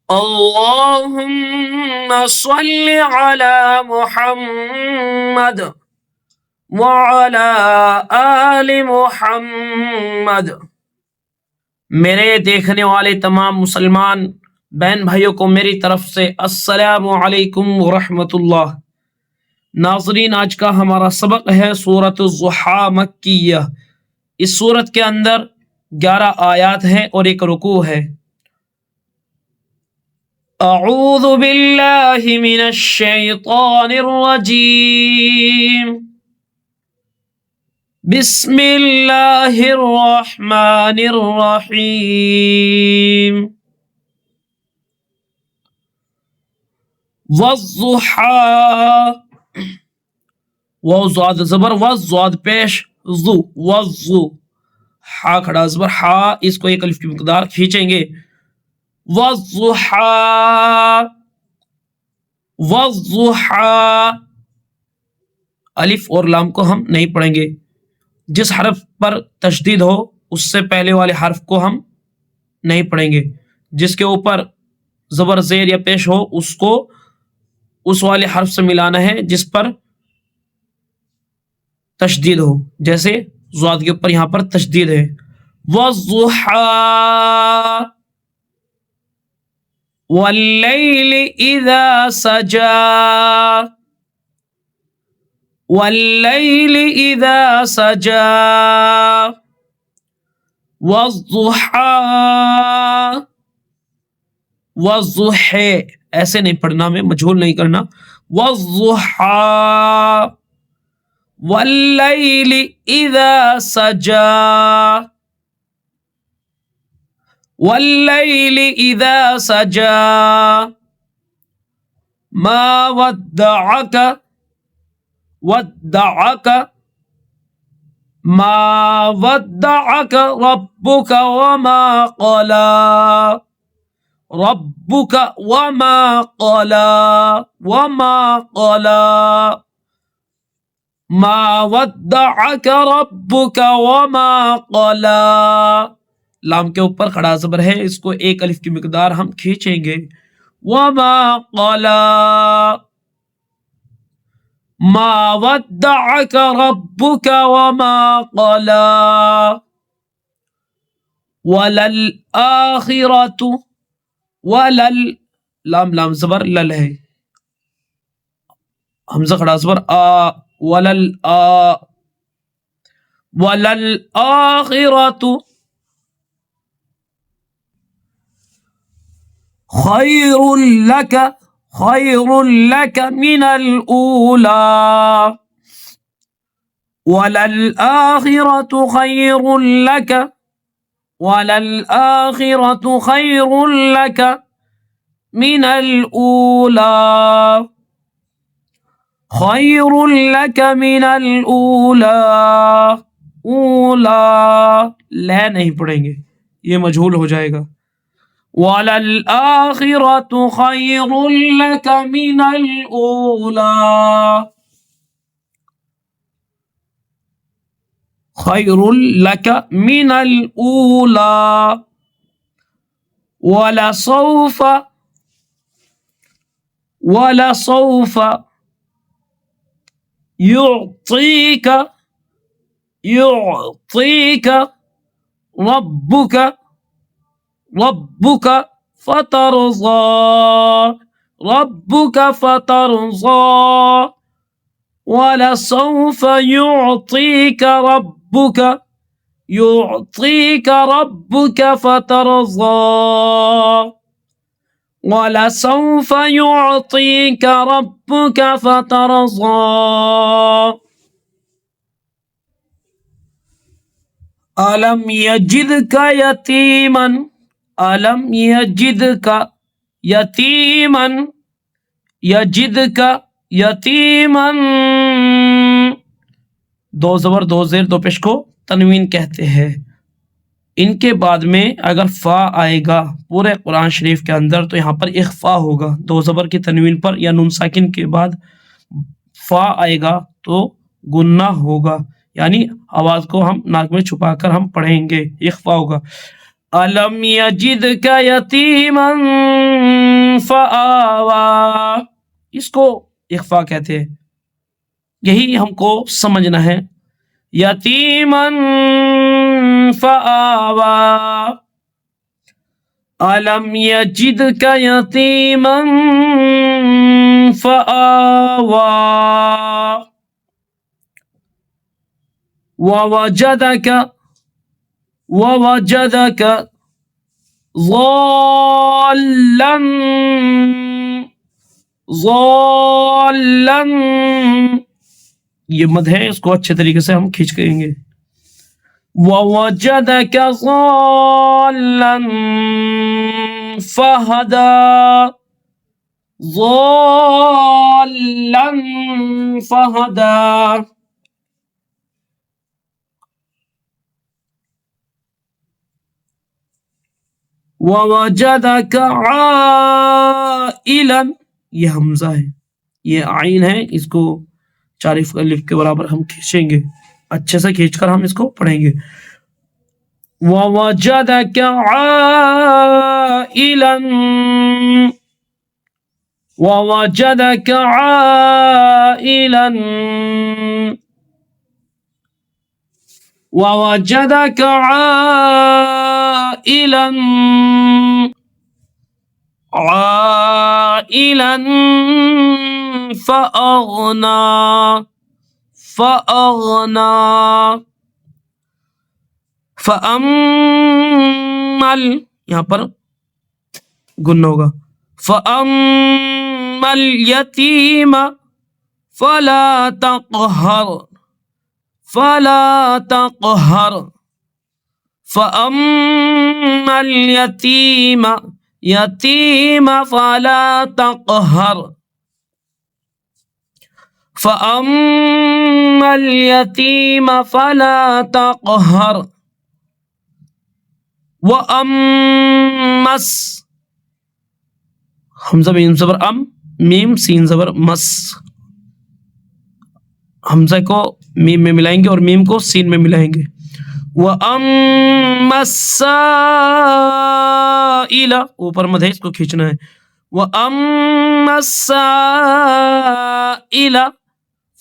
अल्लाहुम्मा सल्लि अला मुहम्मद व अला आलि मुहम्मद। मेरे देखने वाले तमाम मुसलमान बहन भाइयों को मेरी तरफ से अस्सलामु अलैकुम व रहमतुल्लाह। नाज़रीन, आज का हमारा सबक है सूरत ज़ुहा मक्किय्या। इस सूरत के अंदर 11 आयात हैं और एक रुकू है। अऊज़ु बिल्लाहि मिनश शैतानिर रजीम। बिस्मिल्लाहिर रहमानिर रहीम। वज़्ज़ुहा, वाव ज़ाद ज़बर वज़्ज़ाद पेश ज़ु, वज़्ज़ु, हा खड़ा ज़बर हा, इसको एक अलिफ की मिक़दार खींचेंगे। वज़्ज़ुहा, वज़्ज़ुहा, अलिफ और लाम को हम नहीं पढ़ेंगे। जिस हर्फ पर तशदीद हो उससे पहले वाले हर्फ को हम नहीं पढ़ेंगे। जिसके ऊपर ज़बर ज़ेर या पेश हो उसको उस वाले हर्फ से मिलाना है जिस पर तशदीद हो। जैसे ज़ाद के ऊपर यहां पर तशदीद है। वज़्ज़ुहा वल्लैलि इज़ा सजा, वल्लैलि इज़ा सजा, वज़्ज़ुहा, वज़्ज़ुहे, ऐसे नहीं पढ़ना, में मजहूल नहीं करना। वज़्ज़ुहा वल्लैलि इज़ा सजा, वल्लैलि इज़ा सजा, मा वद्दअक, वद्दअक, मा वद्दअक रब्बुक वमा क़ला, रब्बुक वमा क़ला, वमा क़ला, मा वद्दअक रब्बुक वमा क़ला। लाम के ऊपर खड़ा ज़बर है, इसको एक अलिफ की मिक़दार हम खींचेंगे। वमा क़ला, मा वद्दअक रब्बुक वमा क़ला, वलल आखिरतु, वलल, लाम लाम ज़बर लल है, हमज़ा खड़ा ज़बर आ, वलल आ, वलल आखिरतु खैरुल लक, खैरुल लक मिनल ऊला, वलल आखिरतु खैरुल लक, वलल आखिरतु खैरुल लक मिनल ऊला, खैरुल लक मिनल ऊला। ऊला लह नहीं पढ़ेंगे, ये मजहूल हो जाएगा। वलल आखिरतु खैरुल लक मिनल ऊला, खैरुल लक मिनल ऊला, वलसौफ, वलसौफ युअतीक, युअतीक रब्बुक, रब्बुक फतरज़ा, रब्बुक फतरज़ा, वलसौफ युअतीक रब्बुक, युअतीक रब्बुक फतरज़ा, वलसौफ युअतीक रब्बुक फतरज़ा। अलम यजिदका यतीमन, अलम यजिदका यतीमन, यजिदका यतीमन, दो ज़बर दो ज़ेर दो पेश को तनवीन कहते हैं। इनके बाद में अगर फ़ा आएगा पूरे कुरान शरीफ के अंदर तो यहाँ पर इख्फ़ा होगा। दो ज़बर की तनवीन पर या नून साकिन के बाद फ़ा आएगा तो गुन्ना होगा, यानी आवाज़ को हम नाक में छुपाकर हम पढ़ेंगे, इख्फ़ा होगा। अलम यजिदका यतीमन फआवा, इसको इख्फा कहते हैं, यही हमको समझना है। यतीमन फआवा, अलम यजिदका यतीमन फआवा, ववजदका ज़ाल्लन ज़ाल्लन, ये मद है, इसको अच्छे तरीके से हम खींच करेंगे। ववजदका ज़ाल्लन फहदा, ज़ाल्लन फहदा, ववजदका आइलन, ये हमजा है, ये आइन है, इसको चारिफ अलिफ के बराबर हम खींचेंगे, अच्छे से खींचकर हम इसको पढ़ेंगे। ववजदका आइलन, ववजदका आइलन, ववजदका आइलन, आइलन फअगना, फअगना, फअम्मल, यहां पर गुन्ना होगा। फअम्मल यतीम फला तक़हर, फला तक़हर, फअम्मल यतीम, यतीम फला तक़हर, फअम्मल यतीम फला तक़हर, वअम्मस, हमजा मीम ज़बर अम, मीम सीन ज़बर मस, हमजा को मीम में मिलाएंगे और मीम को सीन में मिलाएंगे। वअम्मस्साइला, ऊपर मद है, इसको खींचना है। वअम्मस्साइला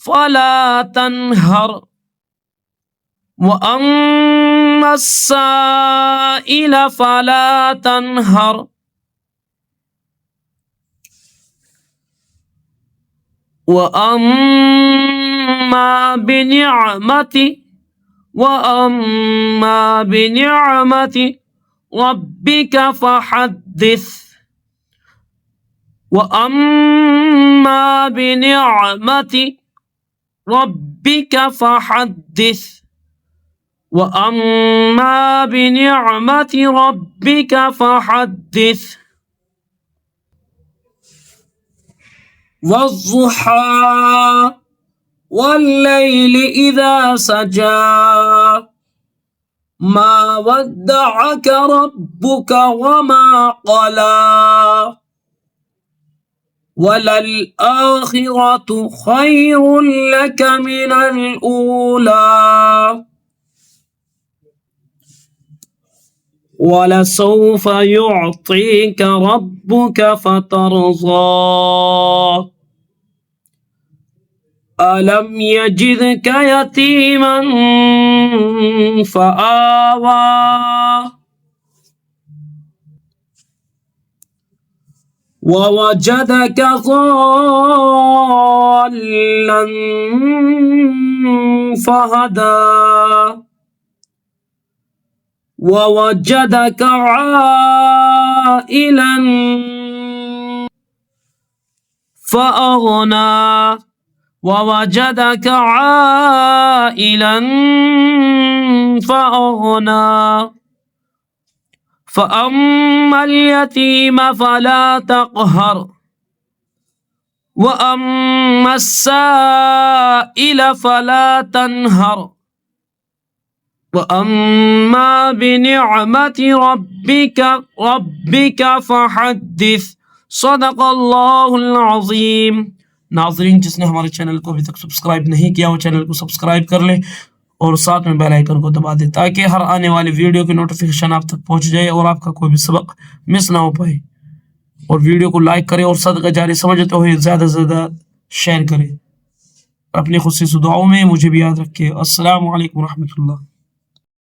फला तनहर, वअम्मस्साइला फला तनहर, वअम्मा बिनिअमति, वअम्मा बिनिअमति रब्बिका फहद्दिस, वअम्मा बिनिअमति रब्बिका फहद्दिस, वअम्मा बिनिअमति रब्बिका फहद्दिस। वज़्ज़ुहा वल्लैलि इज़ा सजा, मा वद्दअक रब्बुका वमा क़ला, वलल आखिरतु खैरुन लक मिनल ऊला, वलसौफ युअतीक रब्बुक फतरज़ा, अलम यजिदक यतीमन फआवा, ववजदक ज़ाल्लन फहदा, ववजदक आइलन फअगना, ववजदक आइलन फअगना, फअम्मल यतीम फला तक़हर, वअम्मस्साइल फला तनहर, वअम्मा बिनिअमति रब्बिका फहद्दिस। सदक़ल्लाहुल अज़ीम। नाज़रीन, जिसने हमारे चैनल को अभी तक सब्सक्राइब नहीं किया वो चैनल को सब्सक्राइब कर ले और साथ में बेल आइकन को दबा दें ताकि हर आने वाली वीडियो की नोटिफिकेशन आप तक पहुंच जाए और आपका कोई भी सबक मिस ना हो पाए। और वीडियो को लाइक करें और सदका जारी समझते हुए ज़्यादा से ज़्यादा शेयर करें। अपनी खुशी से दुआओं में मुझे भी याद रखें। अस्सलामु अलैकुम रहमतुल्लाह।